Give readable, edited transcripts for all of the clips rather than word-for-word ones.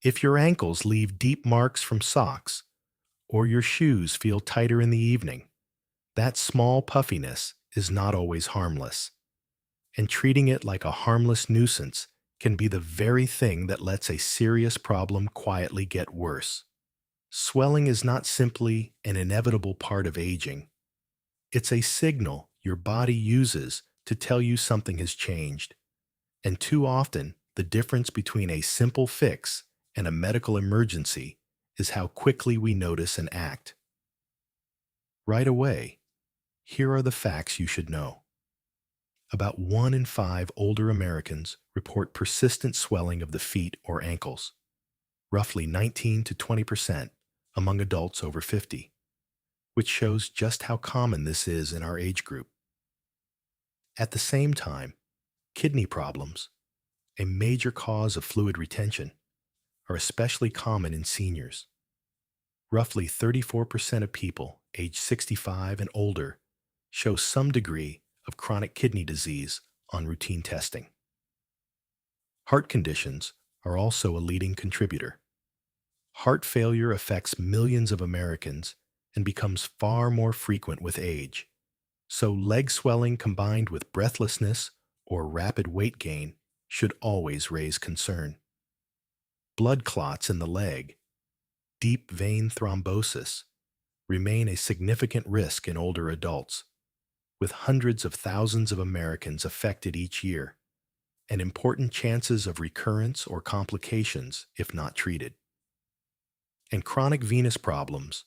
If your ankles leave deep marks from socks, or your shoes feel tighter in the evening, that small puffiness is not always harmless. And treating it like a harmless nuisance can be the very thing that lets a serious problem quietly get worse. Swelling is not simply an inevitable part of aging. It's a signal your body uses to tell you something has changed. And too often, the difference between a simple fix and a medical emergency is how quickly we notice and act. Right away, here are the facts you should know. About 1 in 5 older Americans report persistent swelling of the feet or ankles, roughly 19 to 20% among adults over 50, which shows just how common this is in our age group. At the same time, kidney problems, a major cause of fluid retention, are especially common in seniors. Roughly 34% of people aged 65 and older show some degree of chronic kidney disease on routine testing. Heart conditions are also a leading contributor. Heart failure affects millions of Americans and becomes far more frequent with age. So leg swelling combined with breathlessness or rapid weight gain should always raise concern. Blood clots in the leg, deep vein thrombosis, remain a significant risk in older adults, with hundreds of thousands of Americans affected each year, and important chances of recurrence or complications if not treated. And chronic venous problems,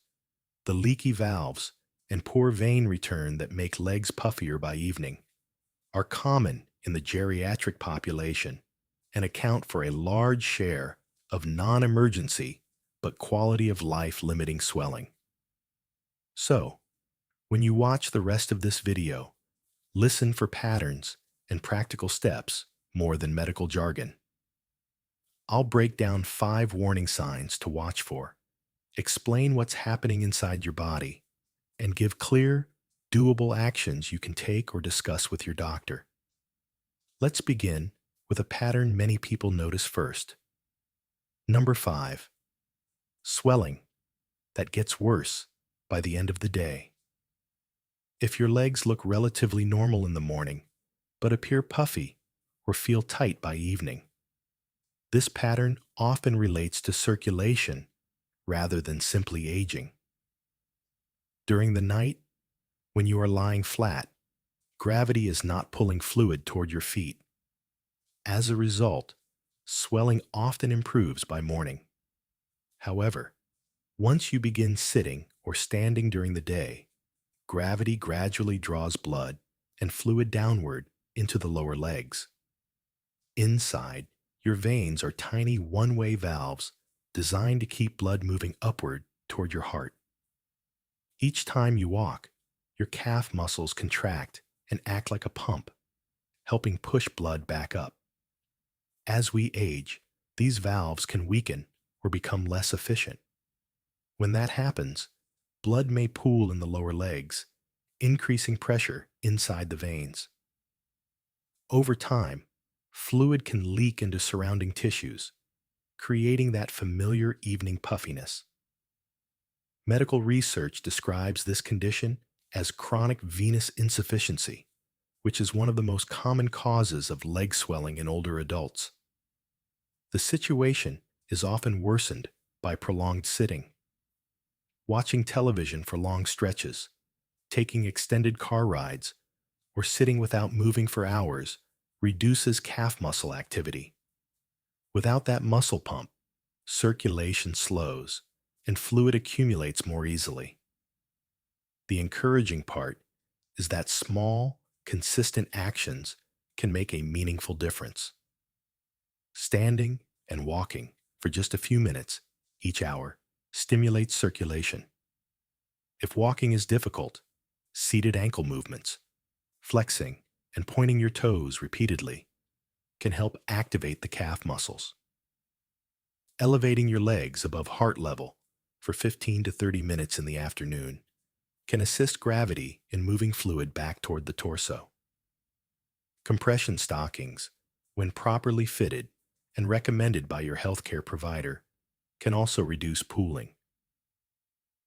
the leaky valves, and poor vein return that make legs puffier by evening, are common in the geriatric population and account for a large share of non-emergency but quality of life limiting swelling. So, when you watch the rest of this video, listen for patterns and practical steps more than medical jargon. I'll break down 5 warning signs to watch for, explain what's happening inside your body, and give clear, doable actions you can take or discuss with your doctor. Let's begin with a pattern many people notice first. Number 5. Swelling that gets worse by the end of the day. If your legs look relatively normal in the morning, but appear puffy or feel tight by evening, this pattern often relates to circulation rather than simply aging. During the night, when you are lying flat, gravity is not pulling fluid toward your feet. As a result, swelling often improves by morning. However, once you begin sitting or standing during the day, gravity gradually draws blood and fluid downward into the lower legs. Inside, your veins are tiny one-way valves designed to keep blood moving upward toward your heart. Each time you walk, your calf muscles contract and act like a pump, helping push blood back up. As we age, these valves can weaken or become less efficient. When that happens, blood may pool in the lower legs, increasing pressure inside the veins. Over time, fluid can leak into surrounding tissues, creating that familiar evening puffiness. Medical research describes this condition as chronic venous insufficiency, which is one of the most common causes of leg swelling in older adults. The situation is often worsened by prolonged sitting. Watching television for long stretches, taking extended car rides, or sitting without moving for hours reduces calf muscle activity. Without that muscle pump, circulation slows and fluid accumulates more easily. The encouraging part is that small, consistent actions can make a meaningful difference. Standing and walking for just a few minutes each hour stimulates circulation. If walking is difficult, seated ankle movements, flexing, and pointing your toes repeatedly can help activate the calf muscles. Elevating your legs above heart level for 15 to 30 minutes in the afternoon can assist gravity in moving fluid back toward the torso. Compression stockings, when properly fitted, and recommended by your healthcare provider, can also reduce pooling.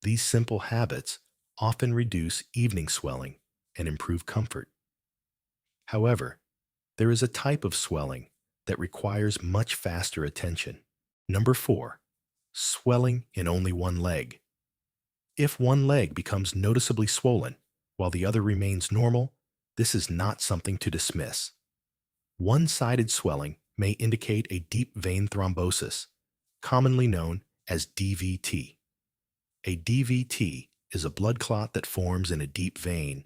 These simple habits often reduce evening swelling and improve comfort. However, there is a type of swelling that requires much faster attention. Number 4, swelling in only one leg. If one leg becomes noticeably swollen while the other remains normal, this is not something to dismiss. One-sided swelling may indicate a deep vein thrombosis, commonly known as DVT. A DVT is a blood clot that forms in a deep vein,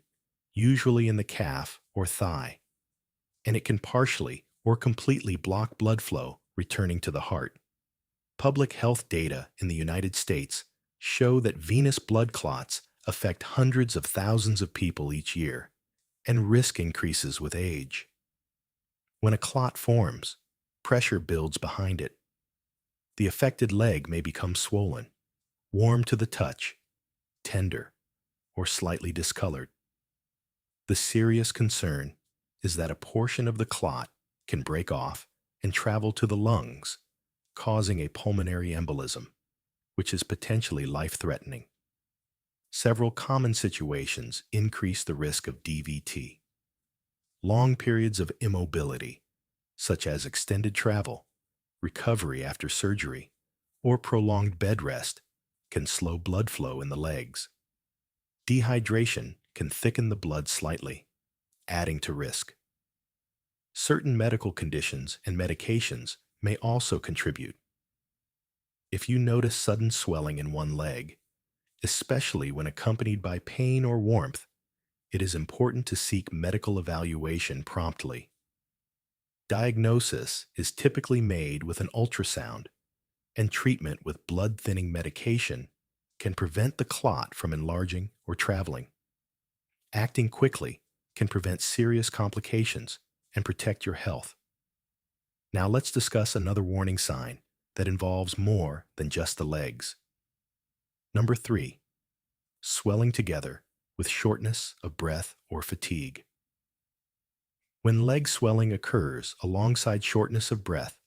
usually in the calf or thigh, and it can partially or completely block blood flow returning to the heart. Public health data in the United States show that venous blood clots affect hundreds of thousands of people each year, and risk increases with age. When a clot forms, pressure builds behind it. The affected leg may become swollen, warm to the touch, tender, or slightly discolored. The serious concern is that a portion of the clot can break off and travel to the lungs, causing a pulmonary embolism, which is potentially life-threatening. Several common situations increase the risk of DVT. Long periods of immobility, such as extended travel, recovery after surgery, or prolonged bed rest, can slow blood flow in the legs. Dehydration can thicken the blood slightly, adding to risk. Certain medical conditions and medications may also contribute. If you notice sudden swelling in one leg, especially when accompanied by pain or warmth, it is important to seek medical evaluation promptly. Diagnosis is typically made with an ultrasound, and treatment with blood-thinning medication can prevent the clot from enlarging or traveling. Acting quickly can prevent serious complications and protect your health. Now let's discuss another warning sign that involves more than just the legs. Number 3, swelling together with shortness of breath or fatigue. When leg swelling occurs alongside shortness of breath,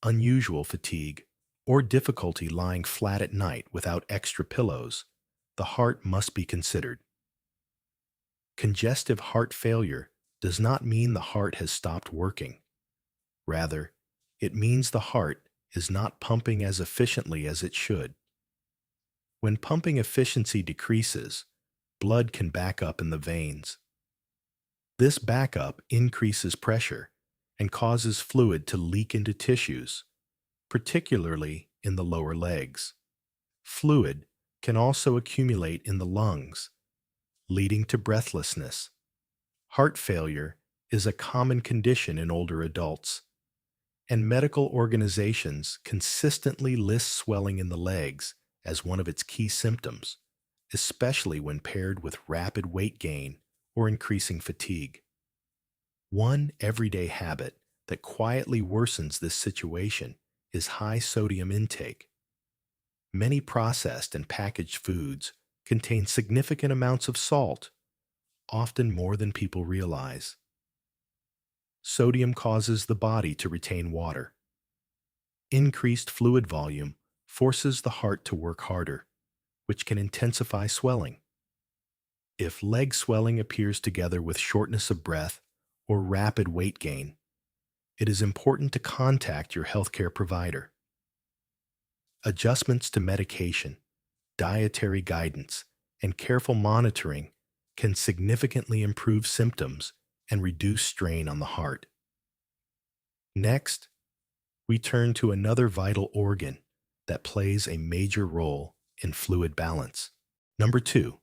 unusual fatigue, or difficulty lying flat at night without extra pillows, the heart must be considered. Congestive heart failure does not mean the heart has stopped working. Rather, it means the heart is not pumping as efficiently as it should. When pumping efficiency decreases, blood can back up in the veins. This backup increases pressure and causes fluid to leak into tissues, particularly in the lower legs. Fluid can also accumulate in the lungs, leading to breathlessness. Heart failure is a common condition in older adults, and medical organizations consistently list swelling in the legs as one of its key symptoms, especially when paired with rapid weight gain or increasing fatigue. One everyday habit that quietly worsens this situation is high sodium intake. Many processed and packaged foods contain significant amounts of salt, often more than people realize. Sodium causes the body to retain water. Increased fluid volume forces the heart to work harder, which can intensify swelling. If leg swelling appears together with shortness of breath or rapid weight gain, it is important to contact your healthcare provider. Adjustments to medication, dietary guidance, and careful monitoring can significantly improve symptoms and reduce strain on the heart. Next, we turn to another vital organ that plays a major role in fluid balance. Number 2,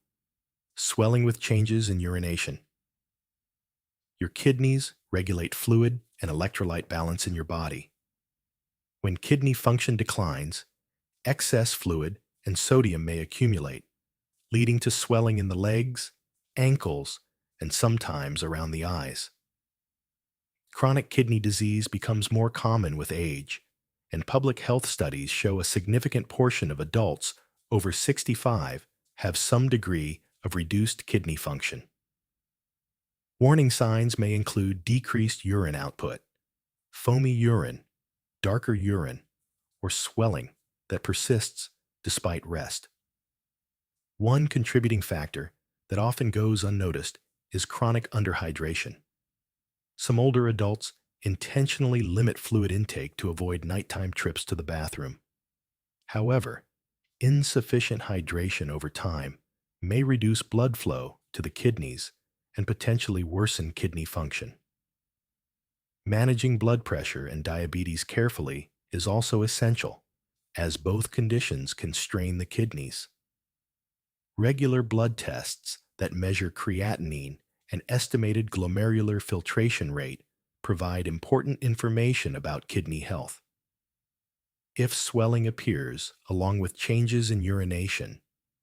swelling with changes in urination. Your kidneys regulate fluid and electrolyte balance in your body. When kidney function declines, excess fluid and sodium may accumulate, leading to swelling in the legs, ankles, and sometimes around the eyes. Chronic kidney disease becomes more common with age, and public health studies show a significant portion of adults over 65 have some degree of reduced kidney function. Warning signs may include decreased urine output, foamy urine, darker urine, or swelling that persists despite rest. One contributing factor that often goes unnoticed is chronic underhydration. Some older adults intentionally limit fluid intake to avoid nighttime trips to the bathroom. However, insufficient hydration over time may reduce blood flow to the kidneys and potentially worsen kidney function. Managing blood pressure and diabetes carefully is also essential, as both conditions can strain the kidneys. Regular blood tests that measure creatinine and estimated glomerular filtration rate provide important information about kidney health. If swelling appears along with changes in urination,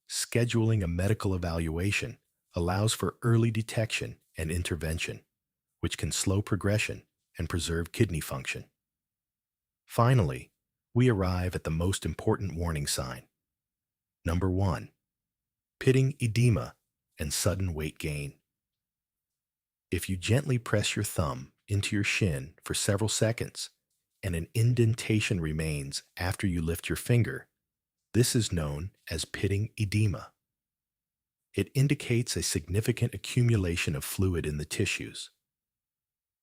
scheduling a medical evaluation allows for early detection and intervention, which can slow progression and preserve kidney function. Finally, we arrive at the most important warning sign. Number 1. Pitting edema and sudden weight gain. If you gently press your thumb into your shin for several seconds and an indentation remains after you lift your finger, this is known as pitting edema. It indicates a significant accumulation of fluid in the tissues.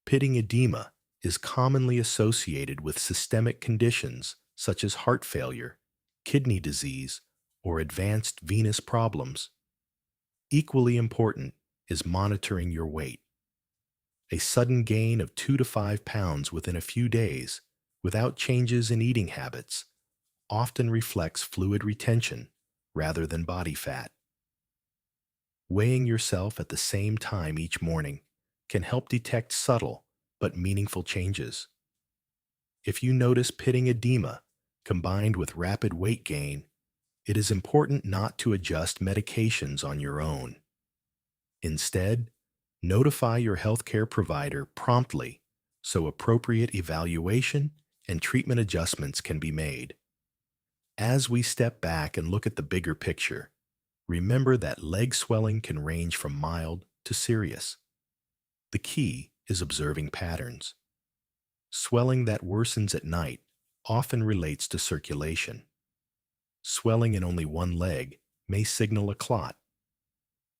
Pitting edema is commonly associated with systemic conditions such as heart failure, kidney disease, or advanced venous problems. Equally important is monitoring your weight. A sudden gain of 2 to 5 pounds within a few days, without changes in eating habits, often reflects fluid retention rather than body fat. Weighing yourself at the same time each morning can help detect subtle but meaningful changes. If you notice pitting edema combined with rapid weight gain, it is important not to adjust medications on your own. Instead, notify your healthcare provider promptly so appropriate evaluation and treatment adjustments can be made. As we step back and look at the bigger picture, remember that leg swelling can range from mild to serious. The key is observing patterns. Swelling that worsens at night often relates to circulation. Swelling in only one leg may signal a clot.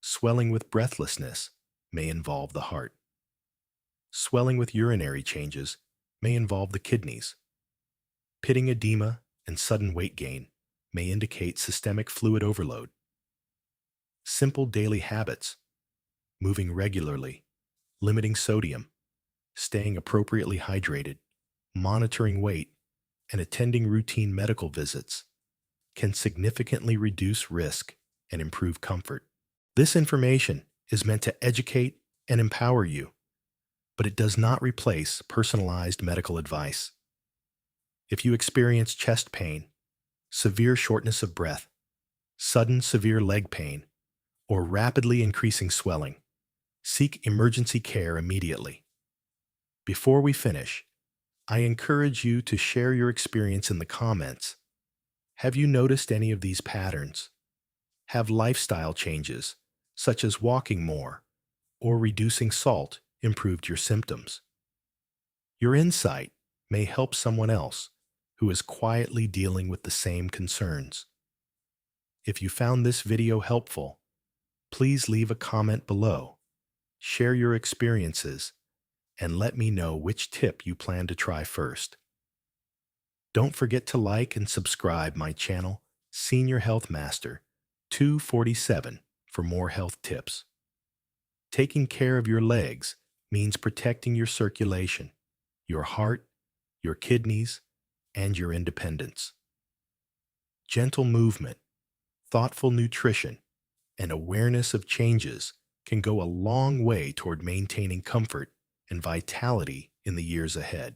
Swelling with breathlessness may involve the heart. Swelling with urinary changes may involve the kidneys. Pitting edema and sudden weight gain may indicate systemic fluid overload. Simple daily habits, moving regularly, limiting sodium, staying appropriately hydrated, monitoring weight, and attending routine medical visits can significantly reduce risk and improve comfort. This information is meant to educate and empower you, but it does not replace personalized medical advice. If you experience chest pain, severe shortness of breath, sudden severe leg pain, or rapidly increasing swelling, seek emergency care immediately. Before we finish, I encourage you to share your experience in the comments. Have you noticed any of these patterns? Have lifestyle changes, such as walking more or reducing salt, improved your symptoms? Your insight may help someone else who is quietly dealing with the same concerns. If you found this video helpful, please leave a comment below, share your experiences, and let me know which tip you plan to try first. Don't forget to like and subscribe my channel, Senior Health Master 247, for more health tips. Taking care of your legs means protecting your circulation, your heart, your kidneys, and your independence. Gentle movement, thoughtful nutrition, and awareness of changes can go a long way toward maintaining comfort and vitality in the years ahead.